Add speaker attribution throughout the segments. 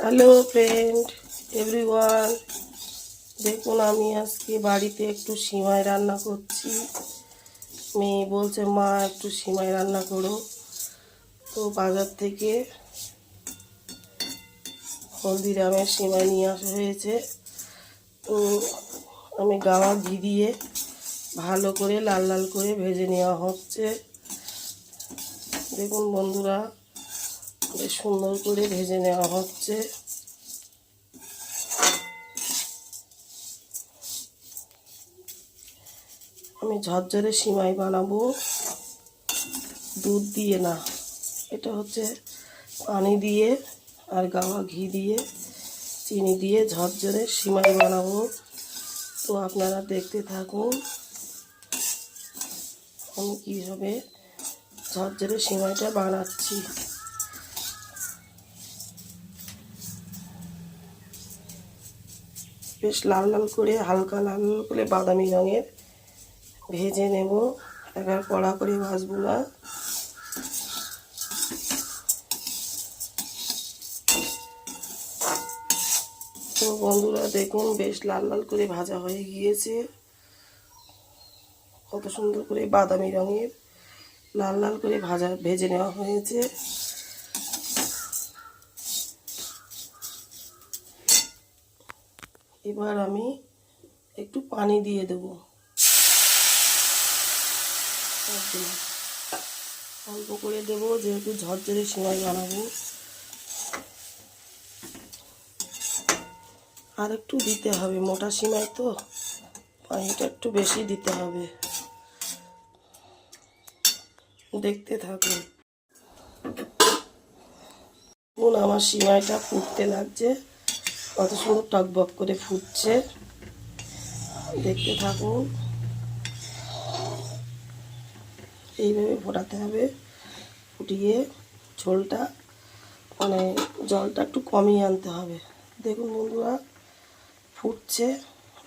Speaker 1: Hello friend everyone, দেখুন আমি আজকে বাড়িতে একটু সিমাই রান্না করছি। মেয়ে বলছে মা একটু সিমাই রান্না করো, তো বাজার থেকে হলদিরামের সিমাই নিয়ে আসা হয়েছে। তো আমি গাওয়া ঘি দিয়ে ভালো করে লাল লাল করে ভেজে নেওয়া হচ্ছে। দেখুন বন্ধুরা, বেশ সুন্দর করে ভেজে নেওয়া হচ্ছে। আমি ঝরঝরে সিমাই বানাবো, দুধ দিয়ে না, এটা হচ্ছে পানি দিয়ে আর গাওয়া ঘি দিয়ে চিনি দিয়ে ঝরঝরে সিমাই বানাবো। তো আপনারা দেখতে থাকুন আমি কীভাবে ঝরঝরে সিমাইটা বানাচ্ছি। বেশ লাল লাল করে, হালকা লাল লাল করে বাদামি রঙের ভেজে নেব, এবার কড়া করে ভাজবো না। তো বন্ধুরা দেখুন, বেশ লাল লাল করে ভাজা হয়ে গিয়েছে, কত সুন্দর করে বাদামি রঙের লাল লাল করে ভেজে নেওয়া হয়েছে। এবার আমি একটু পানি দিয়ে দেব, অল্প করে দেবো যেহেতু ঝরঝরে সিমাই বানাবো। আর একটু দিতে হবে, মোটা সিমাই তো পানিটা একটু বেশি দিতে হবে। দেখতে থাকুন। আমার সিমাইটা ফুটতে লাগছে, কত সুন্দর টকবক করে ফুটছে, দেখতে থাকুন। এইভাবে ফোটাতে হবে, ফুটিয়ে ঝোলটা জলটা একটু কমিয়ে আনতে হবে। দেখুন বন্ধুরা, ফুটছে,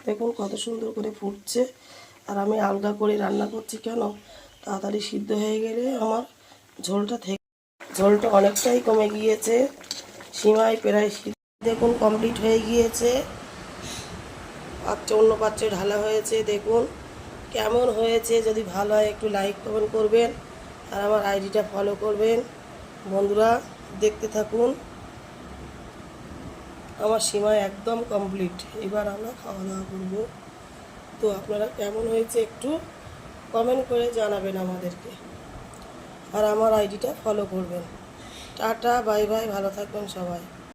Speaker 1: দেখুন কত সুন্দর করে ফুটছে। আর আমি আলগা করে রান্না করছি কেন, তাড়াতাড়ি সিদ্ধ হয়ে গেলে আমার ঝোলটা অনেকটাই কমে গিয়েছে। সিমাই প্রায় দেখুন কমপ্লিট হয়ে গিয়েছে। অন্য পাত্রে ঢালা হয়েছে। দেখুন কেমন হয়েছে, যদি ভালো হয় একটু লাইক কমেন্ট করবেন আর আমার আইডিটা ফলো করবেন। বন্ধুরা দেখতে থাকুন, আমার সিমাই একদম কমপ্লিট। এবার আমরা খাওয়া দাওয়া করবো। তো আপনারা কেমন হয়েছে একটু কমেন্ট করে জানাবেন আমাদেরকে, আর আমার আইডিটা ফলো করবেন। টাটা বাই বাই, ভালো থাকবেন সবাই।